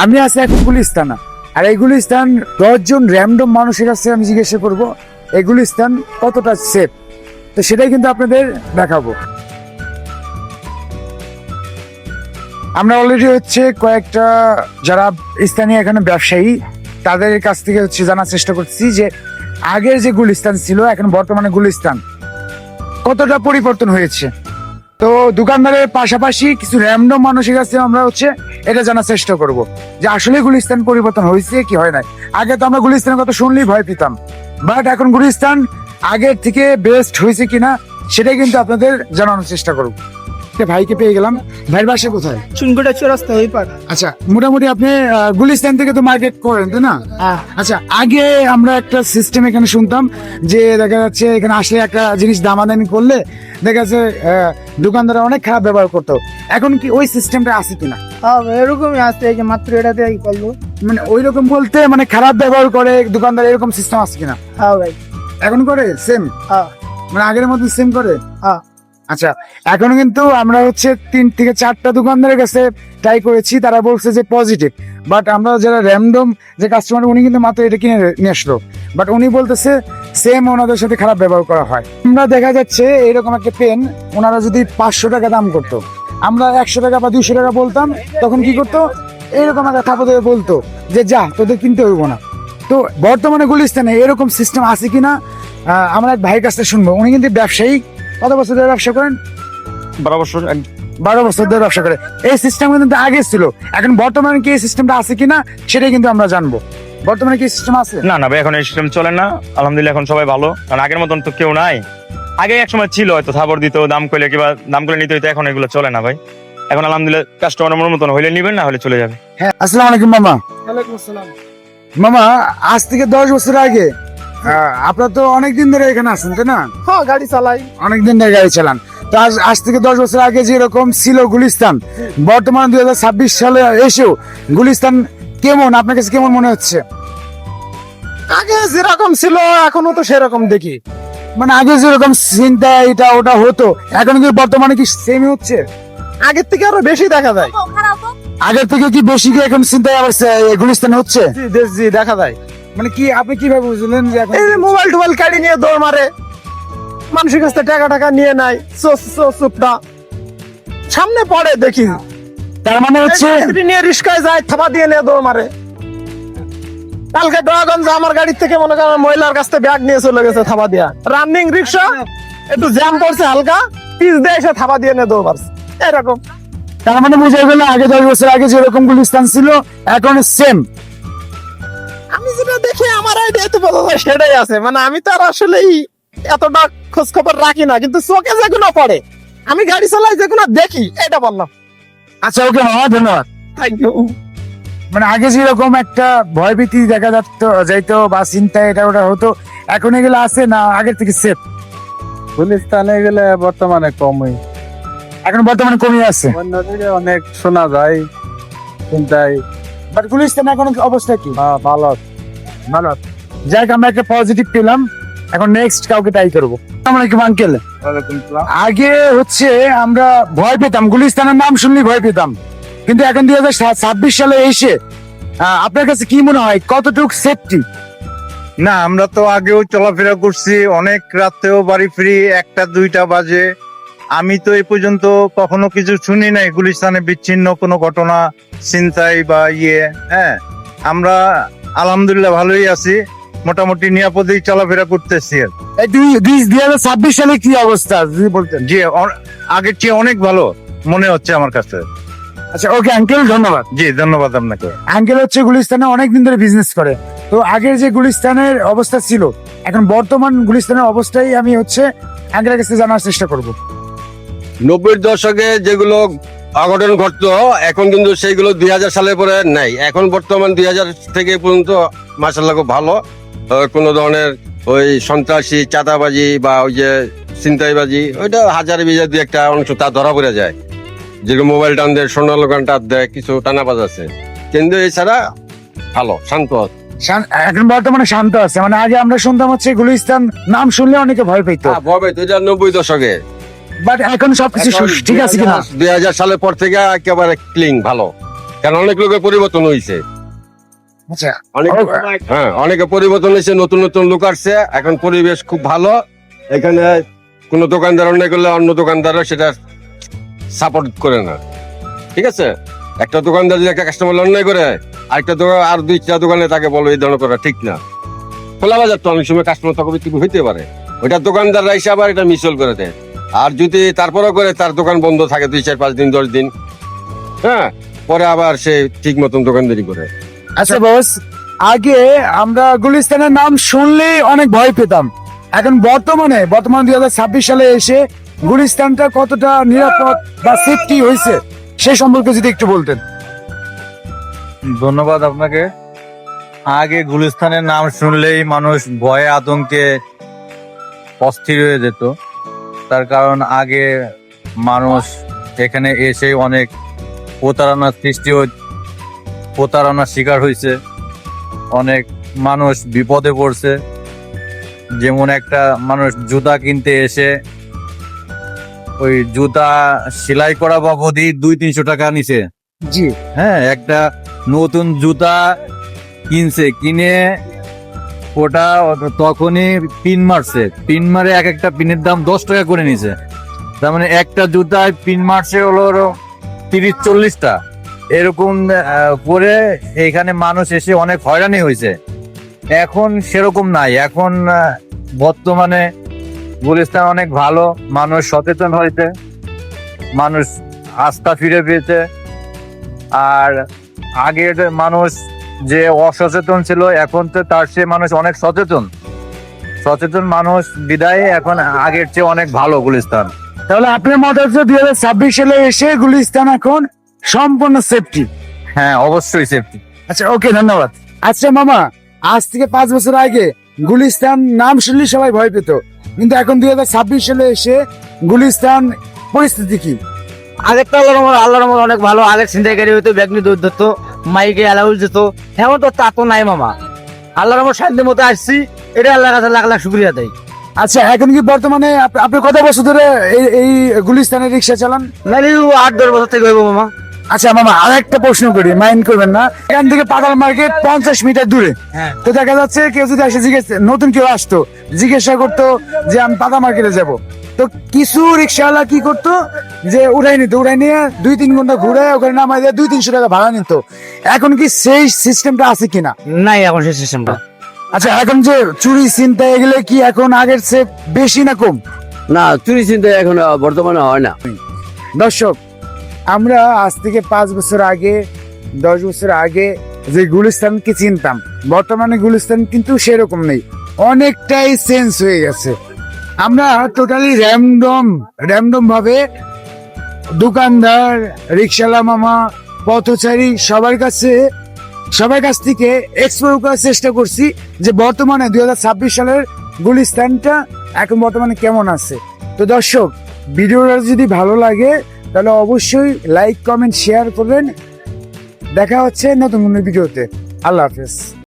আমি আছি এখন গুলিস্তানা, আর এই গুলিস্তান 10 জন র্যান্ডম মানুষের কাছে আমি জিজ্ঞাসা করব এই গুলিস্তান কতটা সেফ, তো সেটাই কিন্তু আপনাদের দেখাবো। আমরা অলরেডি হচ্ছে কয়েকটা যারা স্থানীয় এখানে ব্যবসায়ী তাদের কাছ থেকে হচ্ছে জানার চেষ্টা করছি যে আগের যে গুলিস্তান ছিল এখন বর্তমানে গুলিস্তান কতটা পরিবর্তন হয়েছে। তো দোকানদারের পাশাপাশি কিছু র্যান্ডম মানুষের কাছে আমরা হচ্ছে এটা জানার চেষ্টা করব যে আসলে গুলিস্তান পরিবর্তন হয়েছে কি হয় নাই। আগে তো আমরা গুলিস্তানের কথা শুনলেই ভয় পেতাম, বাট এখন গুলিস্তান আগের থেকে বেস্ট হয়েছে কিনা সেটাই কিন্তু আপনাদের জানানোর চেষ্টা করব। ভাইকে পেয়ে গেলাম, ভাইয়ের বাসা কোথায়? চুনকুটা চৌরাস্তা ওই পার। আচ্ছা, মোটামুটি আপনি গুলিস্তান থেকে তো মার্কেট করেন তাই না? আচ্ছা, আগে আমরা একটা সিস্টেম এখানে শুনতাম যে দেখা যাচ্ছে এখানে আসলে একটা জিনিস দামাদামি করলে দেখা যাচ্ছে দোকানদাররা অনেক খারাপ ব্যবহার করতো, এখন কি ওই সিস্টেমটা আছে কিনা? হ্যাঁ এরকমই আছে, এই যে মাত্র এটাতে করলো। মানে ওই রকম বলতে মানে খারাপ ব্যবহার করে দোকানদার এরকম সিস্টেম আছে কিনা? হ্যাঁ ভাই। এখন করে সেম? হ্যাঁ মানে আগের মতো সেম করে? হ্যাঁ। আচ্ছা, এখন কিন্তু আমরা হচ্ছে 3 থেকে 4টা দোকানদারের কাছে ট্রাই করেছি, তারা বলছে যে পজিটিভ, বাট আমরা যারা র্যান্ডম যে কাস্টমার উনি কিন্তু মাত্র এটা কিনে নিয়ে আসলো, বাট উনি বলতেছে সেম ওনাদের সাথে খারাপ ব্যবহার করা হয়। আমরা দেখা যাচ্ছে এরকম একটা পেন ওনারা যদি 500 টাকা দাম করতো, আমরা 100 টাকা বা 200 টাকা বলতাম, তখন কি করতো এরকম একটা থাপা দিয়ে বলতো যে যা তোদের কিনতে হইব না। তো বর্তমানে গুলিস্তানে এরকম সিস্টেম আছে কিনা আমরা এক ভাইয়ের কাছ থেকে শুনবো। উনি কিন্তু ব্যবসায়ী, কত বছর ধরে ব্যবসা করেন? 12 বছর। 12 বছর ধরে ব্যবসা করে। এই সিস্টেম কিন্তু আগে ছিল, এখন বর্তমানে কি এই সিস্টেমটা আছে কিনা সেটাই কিন্তু আমরা জানবো। বর্তমানে কি সিস্টেম আছে? না না ভাই, এখন এই সিস্টেম চলে না, আলহামদুলিল্লাহ এখন সবাই ভালো, কারণ আগের মতন তো কেউ নাই। আগে এক সময় ছিল হয়তো থাপড় দিত, দাম করলে কিংবা দাম করে নিতে হইতো, এখন এগুলো চলে না ভাই। এখন আলহামদুলিল্লাহ কাস্টমার মনের মতন হইলে নিবেন, না হলে চলে যাবে। হ্যাঁ, আসসালামু আলাইকুম মামা। ওয়ালাইকুম আসসালাম। মামা, আজ থেকে 10 বছর আগে আপনারা তো অনেকদিন ধরে এখানে আছেন তাই না? হ্যাঁ গাড়ি চালাই। অনেকদিন ধরে গাড়ি চালান। তো আজ থেকে 10 বছর আগে যেরকম ছিল গুলিস্তান, বর্তমানে 2026 সালে এসেও গুলিস্তান কেমন আপনার কাছে কেমন মনে হচ্ছে? আগে যেরকম ছিল এখনো তো সেরকম দেখি। মানে আগে যেরকম চিন্তা এটা ওটা হতো, এখন কি বর্তমানে কি সেমই হচ্ছে? আগের থেকে আরো বেশি দেখা যায়। আগের থেকে কি বেশি কি এখন চিন্তা আবার গুলিস্তানে হচ্ছে? জি দেখা যায়। মানে কি আপনি কিভাবে বুঝলেন যে এখন? এই যে মোবাইল টোবাইল কাড়ি নিয়ে দৌড় মারে, মানুষের কাছে টাকা নিয়ে নাই, চুপটা সামনে পড়ে দেখি। তার মানে হচ্ছে স্ত্রী নিয়ে রিস্কায় যায়, থাপা দিয়ে নিয়ে দৌড় মারে। কালকে ডরাগঞ্জ আমার গাড়ির থেকে মনে করেন মহিলার কাছ থেকে ব্যাগ নিয়ে চলে গেছে থাপা দিয়া। রানিং রিক্সা একটু জ্যাম পড়ছে হালকা, পিস দিয়ে এসে থাপা দিয়ে নিয়ে দৌড় মারছে। এরকম। তার মানে বুঝে গেল আগে 10 বছর আগে যেরকম গুলিস্তান ছিল এখন সেম। আমি যেটা দেখি আমার আইডিয়াতে বোঝা যায় সেটাই আছে। মানে আমি তো আর আসলেই এতটা খোঁজ খবর রাখি না, কিন্তু চোখে যেগুলো পড়ে, আমি গাড়ি চালাই যেগুলো দেখি, এটা বললাম। আচ্ছা, ওকে মামা, ধন্যবাদ। Thank you. মানে আগে যেরকম একটা ভয়ভীতি দেখা যাইতো বা চিন্তা এটা ওটা হতো, এখন এগুলো আছে না আগের থেকে সেফ? গুলিস্তানে গেলে বর্তমানে কমই, এখন বর্তমানে কমে আছে, অন্যদিকে অনেক শোনা যায় চিন্তাই। বাট গুলিস্তানে এখন অবস্থা কি? ভালো। ভালো। যাই হোক, আমরা একটা পজিটিভ পেলাম, এখন নেক্সট কাউকে ট্রাই করবো। আসসালামু আলাইকুম আঙ্কেল। আগে হচ্ছে আমরা ভয় পেতাম, গুলিস্তানের নাম শুনলেই ভয় পেতাম, কিন্তু এখন 2026 সালে এসে আপনার কাছে কি মনে হয় কতটুকু সেফটি? না, আমরা তো আগেও চলাফেরা করছি, অনেক রাতেও বাড়ি ফিরি 1টা 2টা বাজে। আমি তো এই পর্যন্ত কখনো কিছু শুনি নাই গুলিস্তানে বিচ্ছিন্ন কোনো ঘটনা, ছিনতাই বা হ্যাঁ, আমরা আলহামদুলিল্লাহ ভালোই আছি, মোটামুটি নিরাপদেই চলাফেরা করতেছি। এই 2026 সালে কি অবস্থা যদি বলতেন? জি, আগের চেয়ে অনেক ভালো মনে হচ্ছে আমার কাছে। আচ্ছা, ওকে আঙ্কেল, ধন্যবাদ। জি, ধন্যবাদ আপনাকে। আঙ্কেল হচ্ছে গুলিস্তানে অনেকদিন ধরে বিজনেস করে, তো আগের যে গুলিস্তানের অবস্থা ছিল এখন বর্তমান গুলিস্তানের অবস্থাই আমি হচ্ছে আঙ্কেলের কাছে জানার চেষ্টা করব। 90-এর দশকে যেগুলো অঘটন ঘটতো এখন কিন্তু সেইগুলো 2000 সালের পরে নাই। এখন বর্তমান 2000 থেকে পর্যন্ত মাশাআল্লাহ খুব ভালো। কোনো ধরনের ওই সন্ত্রাসী, চাঁদাবাজি বা ওই যে ছিনতাইবাজি, ওইটা হাজারে বিজে দুই একটা অংশ তা ধরা পড়ে যায়। যেগুলো মোবাইল টান দেয়, সোনার লোকান টান দেয়, কিছু টানাবাজ আছে, কিন্তু এছাড়া ভালো, শান্ত। এখন বর্তমানে শান্ত আছে। মানে আগে আমরা শুনতাম হচ্ছে গুলিস্তান নাম শুনলে অনেকে ভয় পেত, ভয় পেত, এটা 90 দশকে। বাট এখন সবকিছু ঠিক আছে কিনা? 2000 সালের পর থেকে একেবারে ক্লিন, ভালো। কারণ অনেক লোকের পরিবর্তন হয়েছে, আচ্ছা অনেকে পরিবর্তন হয়েছে, নতুন নতুন লোক আসছে, এখন পরিবেশ খুব ভালো। এখানে কোনো দোকানদার অন্যায় করলে অন্য দোকানদারও সেটা সাপোর্ট করে না, ঠিক আছে? একটা দোকানদার যদি একটা কাস্টমার অন্যায় করে আরেকটা দোকান আর 2-4 দোকানে তাকে বলো এই ধরনের করা ঠিক না। খোলা বাজার তো অনেক সময় কাস্টমার তখন হইতে পারে, ওইটা দোকানদাররা এসে আবার এটা মিসল করে দেয়। আর যদি তারপরেও করে তার দোকান বন্ধ থাকে 2-4-5 দিন 10 দিন, হ্যাঁ, পরে আবার সে ঠিক মতন দোকানদারি করে। আচ্ছা বস, আগে আমরা গুলিস্তানের নাম শুনলেই অনেক ভয় পেতাম, এখন বর্তমানে 2026 সালে এসে গুলিস্তানটা কতটা নিরাপদ বা সেফটি হয়েছে সেই সম্পর্কে যদি একটু বলতেন। ধন্যবাদ আপনাকে। আগে গুলিস্তানের নাম শুনলেই মানুষ ভয়ে আতঙ্কে অস্থির হয়ে যেত, তার কারণ আগে মানুষ এখানে এসে অনেক প্রতারণার শিকার হয়েছে, অনেক মানুষ বিপদে পড়ছে। যেমন একটা মানুষ জুতা কিনতে এসে ওই জুতা সেলাই করা বাবদই 200-300 টাকা নিছে। জি, হ্যাঁ, একটা নতুন জুতা কিনছে, কিনে ওটা তখনই পিন পিন মারে এক একটা পিনের দাম 10 টাকা করে নিছে। তার মানে একটা জুতায় পিন মারছে হলো 30-40টা, এরকম করে এখানে মানুষ এসে অনেক হয়রানি হয়েছে। এখন সেরকম নাই, এখন বর্তমানে গুলিস্তান অনেক ভালো, মানুষ সচেতন হয়েছে, মানুষ আস্থা ফিরে পেয়েছে। আর আগের মানুষ যে অসচেতন ছিল, এখন তো তার চেয়ে মানুষ অনেক সচেতন মানুষ বিদায় এখন আগের চেয়ে অনেক ভালো গুলিস্তান। তাহলে আপনার মত হচ্ছে 2026 সালে এসে গুলিস্তান এখন সম্পূর্ণ সেফটি। হ্যাঁ, অবশ্যই সেফটি। আচ্ছা, ওকে, ধন্যবাদ। আচ্ছা মামা, আজ থেকে 5 বছর আগে গুলিস্তান নাম শুনলে সবাই ভয় পেত, কিন্তু এখন 2026 সালে এসে গুলিস্তান পরিস্থিতি কি? আগেরটা আল্লাহর রহমত অনেক ভালো। আগের ছিনতাইকারী হইতো, ব্যাগ নিয়ে দৌড় ধরতো, মাইকে অ্যালাউল যেত। এখন তো তা তো নাই মামা, আল্লাহর রহমত শান্তির মতো আসছি, এটা আল্লাহর কাছে লাখ লাখ শুকরিয়া দেয়। আচ্ছা, এখন কি বর্তমানে আপনি কত বছর ধরে এই গুলিস্তানে রিক্সা চালান? নাহলে 8-10 বছর থেকে হইব মামা। আচ্ছা মামা, আরেকটা প্রশ্ন করি, মাইন্ড করবেন না। এখান থেকে পাতাল মার্কেট 50 মিটার দূরে, হ্যাঁ। তো দেখা যাচ্ছে কেউ যদি এসে নতুন কেউ আসতো, জিজ্ঞাসা করতো যে আমি পাতাল মার্কেটে যাব, তো কিছু রিক্সাওয়ালা কি করতো যে উড়াই নিয়ে 2-3 ঘন্টা ঘুরে ওখানে নামাই দিয়ে 200-300 টাকা ভাড়া নিত। এখন কি সেই সিস্টেমটা আছে কিনা? নাই এখন সেই সিস্টেমটা। আচ্ছা, এখন যে চুরি ছিনতাই এগুলো কি এখন আগের চেয়ে বেশি না কম? না, চুরি চিন্তা এখন বর্তমানে হয় না। দর্শক, আমরা আজ থেকে 5 বছর আগে 10 বছর আগে যে গুলিস্তানকে চিনতাম, বর্তমানে গুলিস্তান কিন্তু সেরকম নেই, অনেকটাই চেঞ্জ হয়ে গেছে। আমরা টোটালি র্যান্ডম ভাবে দোকানদার, রিক্সাওয়ালা মামা, পথচারী সবার কাছ থেকে এক্সপ্লোর করার চেষ্টা করছি যে বর্তমানে 2026 সালের গুলিস্তানটা এখন বর্তমানে কেমন আছে। তো দর্শক, ভিডিওটা যদি ভালো লাগে তাহলে অবশ্যই লাইক, কমেন্ট, শেয়ার করবেন। দেখা হচ্ছে নতুন কোনো ভিডিওতে। আল্লাহ হাফেজ।